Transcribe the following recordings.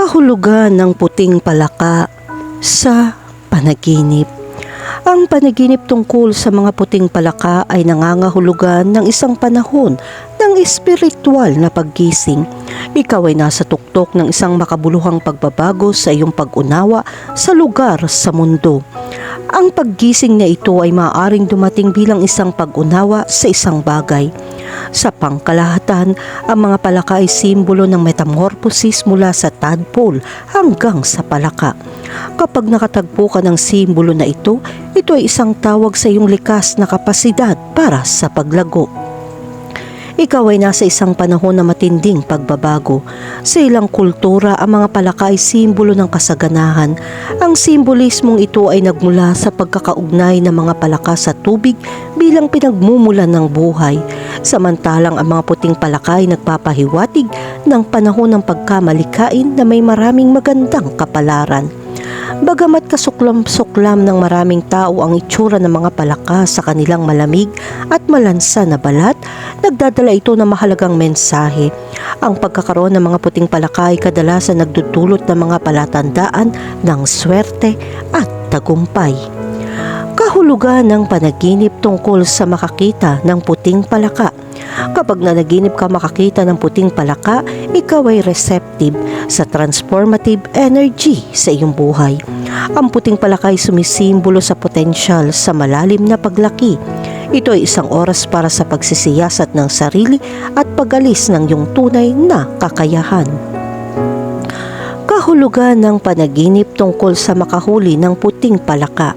Kahulugan ng puting palaka sa panaginip. Ang panaginip tungkol sa mga puting palaka ay nangangahulugan ng isang panahon ng espiritual na paggising. Ikaw ay nasa tuktok ng isang makabuluhang pagbabago sa iyong pag-unawa sa lugar sa mundo. Ang paggising na ito ay maaaring dumating bilang isang pag-unawa sa isang bagay. Sa pangkalahatan, ang mga palaka ay simbolo ng metamorphosis mula sa tadpole hanggang sa palaka. Kapag nakatagpo ka ng simbolo na ito ay isang tawag sa iyong likas na kapasidad para sa paglago. Ikaw ay nasa isang panahon na matinding pagbabago. Sa ilang kultura, ang mga palaka ay simbolo ng kasaganahan. Ang simbolismong ito ay nagmula sa pagkakaugnay ng mga palaka sa tubig bilang pinagmumulan ng buhay. Samantalang ang mga puting palaka ay nagpapahiwatig ng panahon ng pagkamalikain na may maraming magandang kapalaran. Bagamat kasuklam-suklam ng maraming tao ang itsura ng mga palaka sa kanilang malamig at malansa na balat, nagdadala ito ng mahalagang mensahe. Ang pagkakaroon ng mga puting palaka ay kadalasan nagdudulot ng mga palatandaan ng swerte at tagumpay. Kahulugan ng panaginip tungkol sa makakita ng puting palaka. Kapag nanaginip ka makakita ng puting palaka, ikaw ay receptive sa transformative energy sa iyong buhay. Ang puting palaka ay sumisimbolo sa potensyal sa malalim na paglaki. Ito ay isang oras para sa pagsisiyasat ng sarili at pag-alis ng iyong tunay na kakayahan. Kahulugan ng panaginip tungkol sa makahuli ng puting palaka.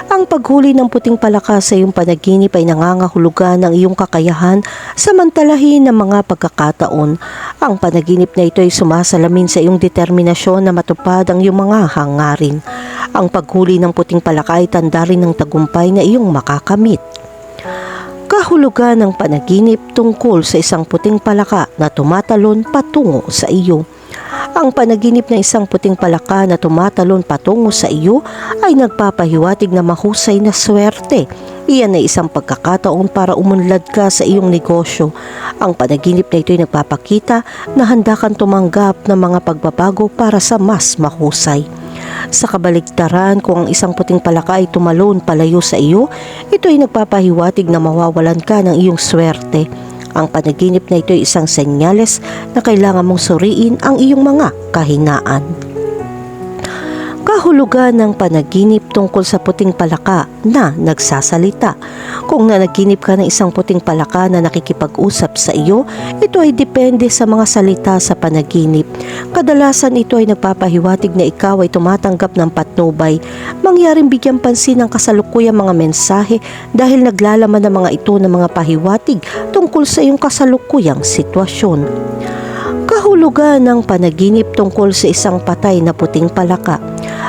Ang paghuli ng puting palaka sa iyong panaginip ay nangangahulugan ng iyong kakayahan samantalahin ng mga pagkakataon. Ang panaginip na ito ay sumasalamin sa iyong determinasyon na matupad ang iyong mga hangarin. Ang paghuli ng puting palaka ay tanda rin ng tagumpay na iyong makakamit. Kahulugan ng panaginip tungkol sa isang puting palaka na tumatalon patungo sa iyo. Ang panaginip ng isang puting palaka na tumatalon patungo sa iyo ay nagpapahiwatig na mahusay na swerte. Iyan ay isang pagkakataon para umunlad ka sa iyong negosyo. Ang panaginip na ito ay nagpapakita na handa kang tumanggap ng mga pagbabago para sa mas mahusay. Sa kabaligtaran, kung ang isang puting palaka ay tumalon palayo sa iyo, ito ay nagpapahiwatig na mawawalan ka ng iyong swerte. Ang panaginip na ito ay isang senyales na kailangan mong suriin ang iyong mga kahinaan. Kahulugan ng panaginip tungkol sa puting palaka na nagsasalita. Kung nanaginip ka ng isang puting palaka na nakikipag-usap sa iyo, ito ay depende sa mga salita sa panaginip. Kadalasan ito ay nagpapahiwatig na ikaw ay tumatanggap ng patnubay. Mangyaring bigyan pansin ang kasalukuyang mga mensahe dahil naglalaman ng mga ito ng mga pahiwatig tungkol sa iyong kasalukuyang sitwasyon. Kahulugan ng panaginip tungkol sa isang patay na puting palaka.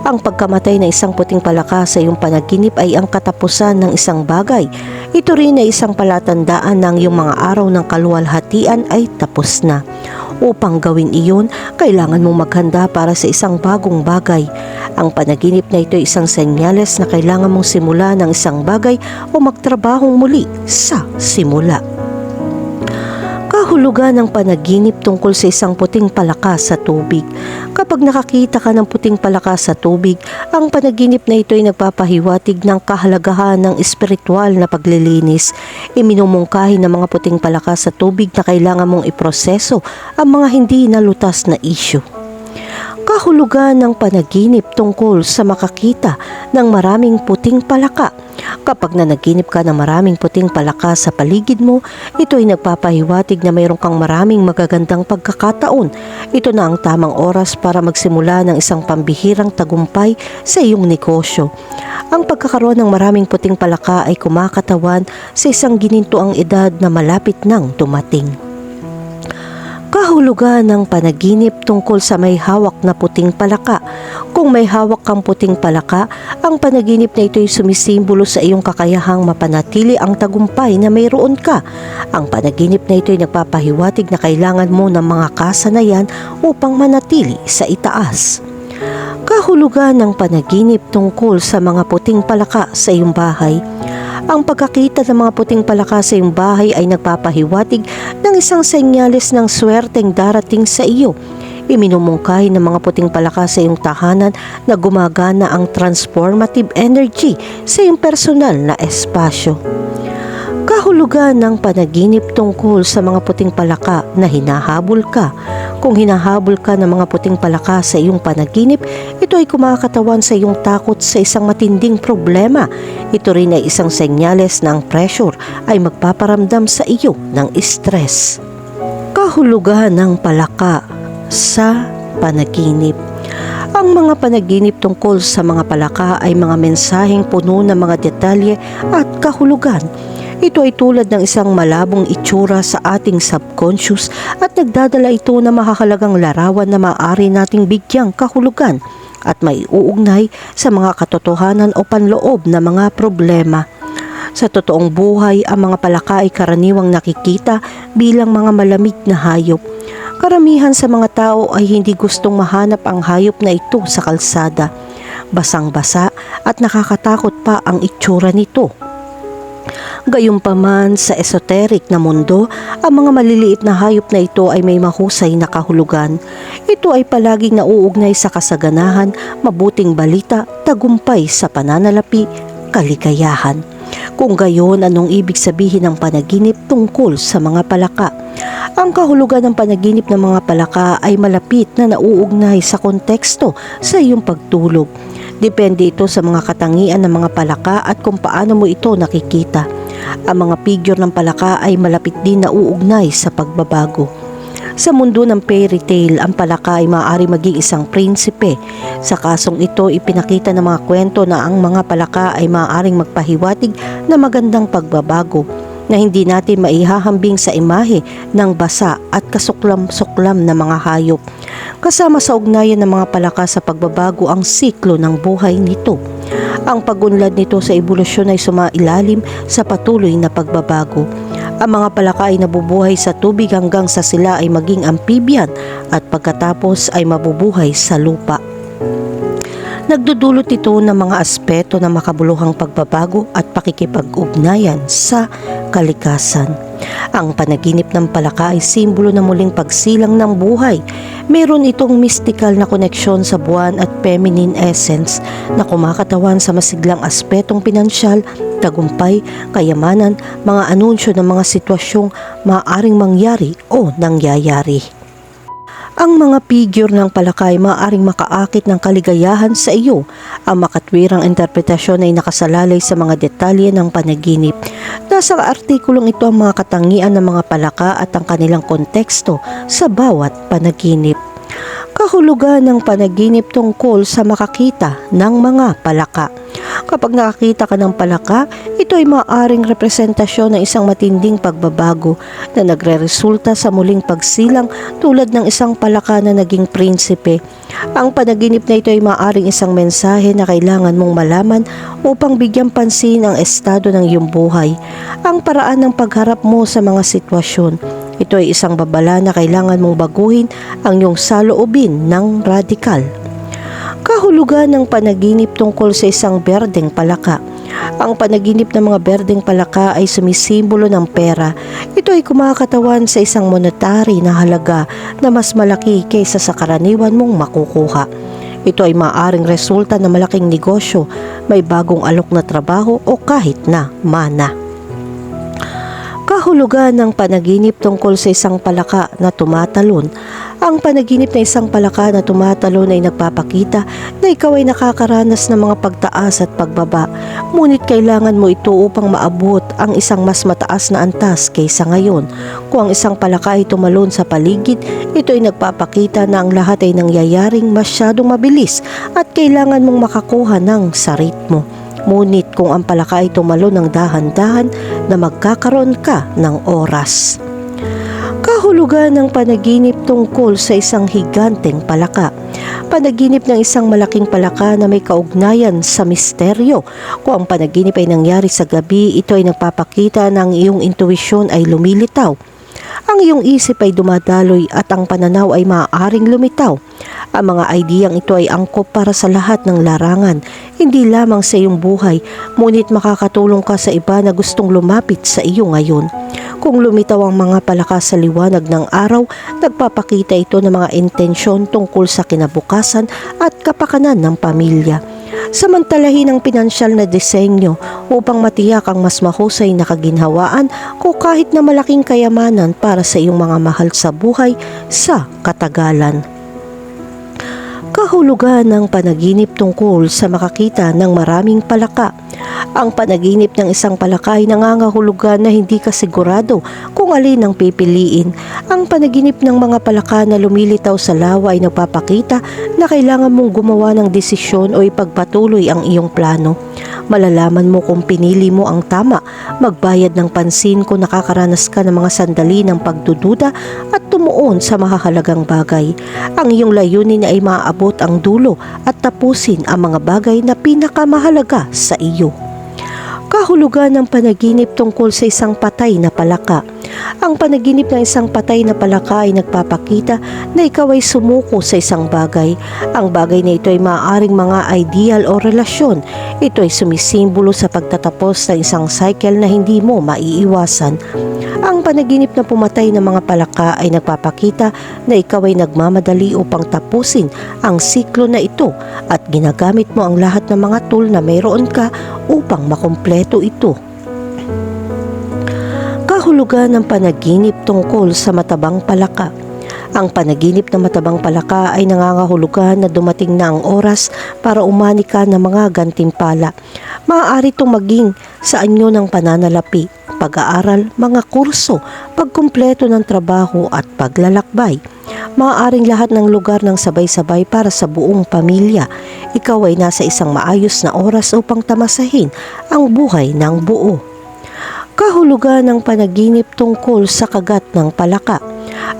Ang pagkamatay ng isang puting palaka sa iyong panaginip ay ang katapusan ng isang bagay. Ito rin ay isang palatandaan ng iyong mga araw ng kaluwalhatian ay tapos na. Upang gawin iyon, kailangan mong maghanda para sa isang bagong bagay. Ang panaginip na ito ay isang senyales na kailangan mong simula ng isang bagay o magtrabahong muli sa simula. Kahulugan ng panaginip tungkol sa isang puting palaka sa tubig. Kapag nakakita ka ng puting palaka sa tubig, ang panaginip na ito ay nagpapahiwatig ng kahalagahan ng espiritual na paglilinis. Iminumungkahi ng mga puting palaka sa tubig na kailangan mong iproseso ang mga hindi nalutas na issue. Kahulugan ng panaginip tungkol sa makakita ng maraming puting palaka. Kapag nanaginip ka ng maraming puting palaka sa paligid mo, ito ay nagpapahiwatig na mayroon kang maraming magagandang pagkakataon. Ito na ang tamang oras para magsimula ng isang pambihirang tagumpay sa iyong negosyo. Ang pagkakaroon ng maraming puting palaka ay kumakatawan sa isang ginintuang edad na malapit nang dumating. Kahulugan ng panaginip tungkol sa may hawak na puting palaka. Kung may hawak kang puting palaka, ang panaginip na ito ay sumisimbolo sa iyong kakayahang mapanatili ang tagumpay na mayroon ka. Ang panaginip na ito ay nagpapahiwatig na kailangan mo ng mga kasanayan upang manatili sa itaas. Kahulugan ng panaginip tungkol sa mga puting palaka sa iyong bahay. Ang pagkakita ng mga puting palaka sa iyong bahay ay nagpapahiwatig ng isang senyales ng swerteng darating sa iyo. Iminumungkahi ng mga puting palaka sa iyong tahanan na gumagana ang transformative energy sa iyong personal na espasyo. Kahulugan ng panaginip tungkol sa mga puting palaka na hinahabol ka. Kung hinahabol ka ng mga puting palaka sa iyong panaginip, ito ay kumakatawan sa iyong takot sa isang matinding problema. Ito rin ay isang senyales na ang pressure ay magpaparamdam sa iyo ng stress. Kahulugan ng palaka sa panaginip. Ang mga panaginip tungkol sa mga palaka ay mga mensaheng puno ng mga detalye at kahulugan. Ito ay tulad ng isang malabong itsura sa ating subconscious at nagdadala ito ng mahahalagang larawan na maaari nating bigyang kahulugan at may uugnay sa mga katotohanan o panloob na mga problema. Sa totoong buhay, ang mga palaka ay karaniwang nakikita bilang mga malamig na hayop. Karamihan sa mga tao ay hindi gustong mahanap ang hayop na ito sa kalsada. Basang-basa at nakakatakot pa ang itsura nito. Gayunpaman sa esoteric na mundo, ang mga maliliit na hayop na ito ay may mahusay na kahulugan. Ito ay palaging nauugnay sa kasaganahan, mabuting balita, tagumpay sa pananalapi, kaligayahan. Kung gayon, anong ibig sabihin ng panaginip tungkol sa mga palaka? Ang kahulugan ng panaginip ng mga palaka ay malapit na nauugnay sa konteksto sa iyong pagtulog. Depende ito sa mga katangian ng mga palaka at kung paano mo ito nakikita. Ang mga figure ng palaka ay malapit din na uugnay sa pagbabago. Sa mundo ng fairy tale, ang palaka ay maaari maging isang prinsipe. Sa kasong ito, ipinakita ng mga kwento na ang mga palaka ay maaaring magpahiwatig na magandang pagbabago na hindi natin maihahambing sa imahe ng basa at kasuklam-suklam na mga hayop. Kasama sa ugnayan ng mga palaka sa pagbabago ang siklo ng buhay nito. Ang pag-unlad nito sa ebolusyon ay sumailalim sa patuloy na pagbabago. Ang mga palaka ay nabubuhay sa tubig hanggang sa sila ay maging amphibian at pagkatapos ay mabubuhay sa lupa. Nagdudulot ito ng mga aspeto ng makabuluhang pagbabago at pakikipag-ugnayan sa kalikasan. Ang panaginip ng palaka ay simbolo ng muling pagsilang ng buhay. Meron itong mystical na koneksyon sa buwan at feminine essence na kumakatawan sa masiglang aspetong pinansyal, tagumpay, kayamanan, mga anunsyo ng mga sitwasyong maaaring mangyari o nangyayari. Ang mga figure ng palaka ay maaaring makaakit ng kaligayahan sa iyo. Ang makatwirang interpretasyon ay nakasalalay sa mga detalye ng panaginip. Nasa artikulong ito ang mga katangian ng mga palaka at ang kanilang konteksto sa bawat panaginip. Kahulugan ng panaginip tungkol sa makakita ng mga palaka. Kapag nakakita ka ng palaka, ito ay maaaring representasyon ng isang matinding pagbabago na nagre-resulta sa muling pagsilang tulad ng isang palaka na naging prinsipe. Ang panaginip na ito ay maaaring isang mensahe na kailangan mong malaman upang bigyan pansin ang estado ng iyong buhay, ang paraan ng pagharap mo sa mga sitwasyon. Ito ay isang babala na kailangan mong baguhin ang iyong saloobin ng radikal. Kahulugan ng panaginip tungkol sa isang berdeng palaka. Ang panaginip ng mga berdeng palaka ay sumisimbolo ng pera. Ito ay kumakatawan sa isang monetary na halaga na mas malaki kaysa sa karaniwan mong makukuha. Ito ay maaaring resulta ng malaking negosyo, may bagong alok na trabaho o kahit na mana. Kahulugan ng panaginip tungkol sa isang palaka na tumatalon. Ang panaginip na isang palaka na tumatalon ay nagpapakita na ikaw ay nakakaranas ng mga pagtaas at pagbaba. Ngunit kailangan mo ito upang maabot ang isang mas mataas na antas kaysa ngayon. Kung ang isang palaka ay tumalon sa paligid, ito ay nagpapakita na ang lahat ay nangyayaring masyadong mabilis at kailangan mong makakuha ng sa ritmo. Ngunit kung ang palaka ay tumalon ng dahan-dahan na magkakaroon ka ng oras. Kahulugan ng panaginip tungkol sa isang higanteng palaka. Panaginip ng isang malaking palaka na may kaugnayan sa misteryo. Kung ang panaginip ay nangyari sa gabi, ito ay nagpapakita na ang iyong intuisyon ay lumilitaw. Ang iyong isip ay dumadaloy at ang pananaw ay maaaring lumitaw. Ang mga ideyang ito ay angkop para sa lahat ng larangan, hindi lamang sa iyong buhay, ngunit makakatulong ka sa iba na gustong lumapit sa iyo ngayon. Kung lumitaw ang mga palaka sa liwanag ng araw, nagpapakita ito ng mga intensyon tungkol sa kinabukasan at kapakanan ng pamilya. Samantalahin ang pinansyal na disenyo upang matiyak ang mas mahusay na kaginhawaan o kahit na malaking kayamanan para sa iyong mga mahal sa buhay sa katagalan. Kahulugan ng panaginip tungkol sa makakita ng maraming palaka. Ang panaginip ng isang palaka ay nangangahulugan na hindi ka sigurado kung alin ang pipiliin. Ang panaginip ng mga palaka na lumilitaw sa lawa ay nagpapakita na kailangan mong gumawa ng desisyon o ipagpatuloy ang iyong plano. Malalaman mo kung pinili mo ang tama, magbayad ng pansin kung nakakaranas ka ng mga sandali ng pagdududa at tumuon sa mahahalagang bagay. Ang iyong layunin ay maaabot ang dulo at tapusin ang mga bagay na pinakamahalaga sa iyo. Kahulugan ng panaginip tungkol sa isang patay na palaka. Ang panaginip ng isang patay na palaka ay nagpapakita na ikaw ay sumuko sa isang bagay. Ang bagay na ito ay maaaring mga ideal o relasyon. Ito ay sumisimbolo sa pagtatapos ng isang cycle na hindi mo maiiwasan. Ang panaginip na pumatay ng mga palaka ay nagpapakita na ikaw ay nagmamadali upang tapusin ang siklo na ito at ginagamit mo ang lahat ng mga tool na mayroon ka upang makumpleto ito. Kahulugan ng panaginip tungkol sa matabang palaka. Ang panaginip ng matabang palaka ay nangangahulugan na dumating na ang oras para umani ka ng mga gantimpala. Maaari itong maging sa anyo ng pananalapi, pag-aaral, mga kurso, pagkumpleto ng trabaho at paglalakbay. Maaaring lahat ng lugar ng sabay-sabay para sa buong pamilya. Ikaw ay nasa isang maayos na oras upang tamasahin ang buhay ng buo. Kahulugan ng panaginip tungkol sa kagat ng palaka.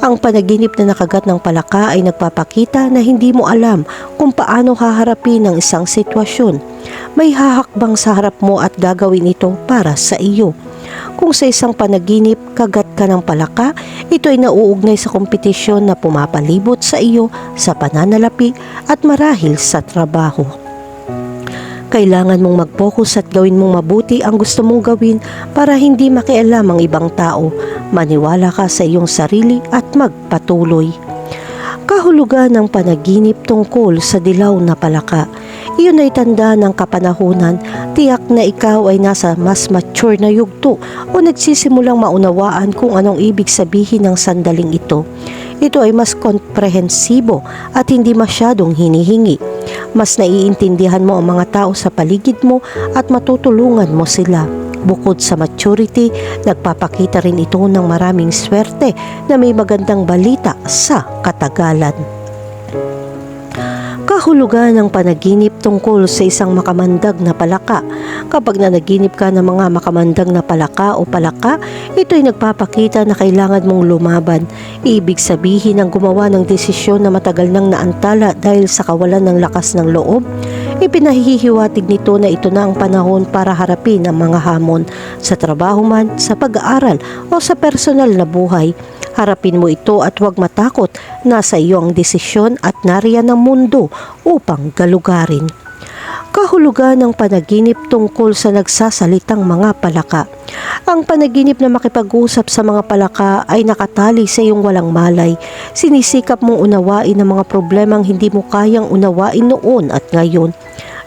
Ang panaginip na nakagat ng palaka ay nagpapakita na hindi mo alam kung paano haharapin ang isang sitwasyon. May hahakbang sa harap mo at gagawin ito para sa iyo. Kung sa isang panaginip kagat ka ng palaka, ito ay nauugnay sa kompetisyon na pumapalibot sa iyo sa pananalapi at marahil sa trabaho. Kailangan mong mag-focus at gawin mong mabuti ang gusto mong gawin para hindi makialam ang ibang tao. Maniwala ka sa iyong sarili at magpatuloy. Kahulugan ng panaginip tungkol sa dilaw na palaka. Iyon ay tanda ng kapanahunan, tiyak na ikaw ay nasa mas mature na yugto o nagsisimulang maunawaan kung anong ibig sabihin ng sandaling ito. Ito ay mas komprehensibo at hindi masyadong hinihingi. Mas naiintindihan mo ang mga tao sa paligid mo at matutulungan mo sila. Bukod sa maturity, nagpapakita rin ito ng maraming swerte na may magandang balita sa katagalan. Kahulugan ng panaginip tungkol sa isang makamandag na palaka. Kapag nanaginip ka ng mga makamandag na palaka o palaka, ito ay nagpapakita na kailangan mong lumaban. Ibig sabihin ang gumawa ng desisyon na matagal nang naantala dahil sa kawalan ng lakas ng loob. Ipinahihiwatig nito na ito na ang panahon para harapin ang mga hamon sa trabaho man, sa pag-aaral o sa personal na buhay. Harapin mo ito at huwag matakot, nasa iyo ang desisyon at nariyan ang mundo upang galugarin. Kahulugan ng panaginip tungkol sa nagsasalitang mga palaka. Ang panaginip na makipag-usap sa mga palaka ay nakatali sa iyong walang malay. Sinisikap mong unawain ang mga problemang hindi mo kayang unawain noon at ngayon.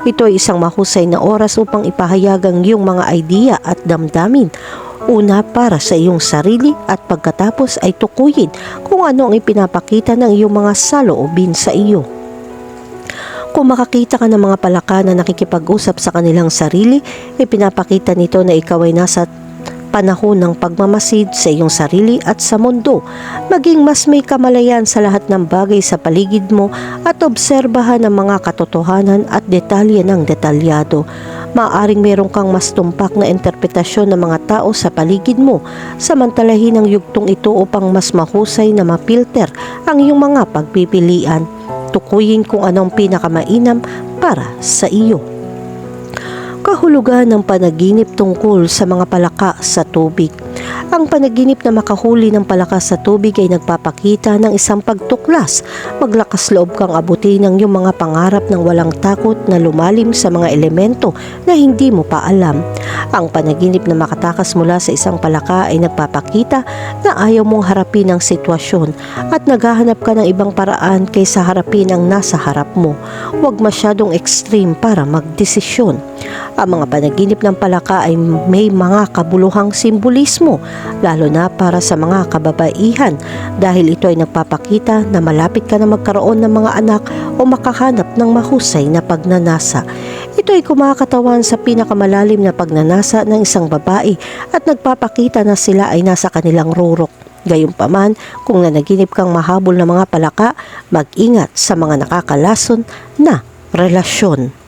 Ito ay isang mahusay na oras upang ipahayag ang iyong mga idea at damdamin. Una para sa iyong sarili at pagkatapos ay tukuyin kung ano ang ipinapakita ng iyong mga saloobin sa iyo. Kung makakita ka ng mga palaka na nakikipag-usap sa kanilang sarili, ipinapakita nito na ikaw ay nasa panahon ng pagmamasid sa iyong sarili at sa mundo. Maging mas may kamalayan sa lahat ng bagay sa paligid mo at obserbahan ang mga katotohanan at detalye ng detalyado. Maaring meron kang mas tumpak na interpretasyon ng mga tao sa paligid mo. Samantalahin ang yugtong ito upang mas mahusay na mapilter ang iyong mga pagpipilian. Tukuyin kung anong pinakamainam para sa iyo. Kahulugan ng panaginip tungkol sa mga palaka sa tubig. Ang panaginip na makahuli ng palaka sa tubig ay nagpapakita ng isang pagtuklas. Maglakas loob kang abutin ang iyong mga pangarap ng walang takot na lumalim sa mga elemento na hindi mo pa alam. Ang panaginip na makatakas mula sa isang palaka ay nagpapakita na ayaw mong harapin ang sitwasyon at naghahanap ka ng ibang paraan kaysa harapin ang nasa harap mo. Huwag masyadong extreme para magdesisyon. Ang mga panaginip ng palaka ay may mga kabuluhang simbolismo, lalo na para sa mga kababaihan dahil ito ay nagpapakita na malapit ka na magkaroon ng mga anak o makahanap ng mahusay na pagnanasa. Ito ay kumakatawan sa pinakamalalim na pagnanasa ng isang babae at nagpapakita na sila ay nasa kanilang rurok. Gayunpaman, kung nanaginip kang mahabol na mga palaka, mag-ingat sa mga nakakalason na relasyon.